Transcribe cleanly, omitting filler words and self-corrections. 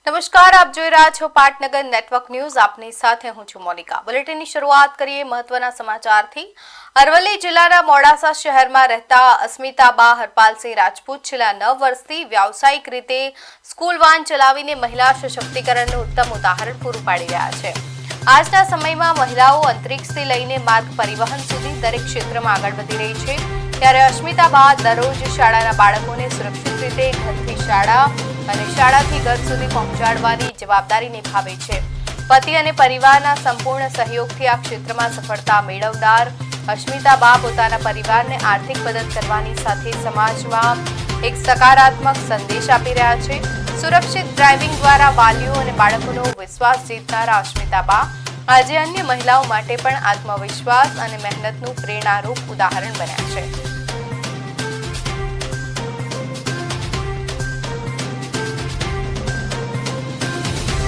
નમસ્કાર, આપ જોઈ રહ્યા છો પાટનગર નેટવર્ક ન્યૂઝ. આપની સાથે હું છું મોનિકા. બુલેટિનની શરૂઆત કરીએ મહત્વના સમાચારથી. અરવલ્લી જિલ્લાના મોડાસા શહેરમાં રહેતા અસ્મિતાબા હરપાલસિંહ રાજપૂત છેલ્લા 9 વર્ષથી વ્યાવસાયિક રીતે સ્કૂલ વાન ચલાવીને મહિલા સશક્તિકરણનું ઉત્તમ ઉદાહરણ પૂરું પાડી રહ્યા છે. આજના સમયમાં મહિલાઓ અંતરિક્ષથી લઈને માર્ગ પરિવહન સુધી દરેક ક્ષેત્રમાં આગળ વધી રહી છે. ત્યારે અસ્મિતાબા દરરોજ શાળાના બાળકોને સુરક્ષિત રીતે ઘરથી શાળા અને શાળાથી ઘર સુધી પહોંચાડવાની જવાબદારી નિભાવે છે. પતિ અને પરિવારના સંપૂર્ણ સહયોગથી આ ક્ષેત્રમાં સફળતા મેળવનાર અસ્મિતાબા પોતાના પરિવારને આર્થિક મદદ કરવાની સાથે સમાજમાં એક સકારાત્મક સંદેશ આપી રહ્યા છે. સુરક્ષિત ડ્રાઇવિંગ દ્વારા વાલીઓ અને બાળકોનો વિશ્વાસ જીતનારા અસ્મિતાબા આજે અન્ય મહિલાઓ માટે પણ આત્મવિશ્વાસ અને મહેનતનું પ્રેરણારૂપ ઉદાહરણ બન્યા છે.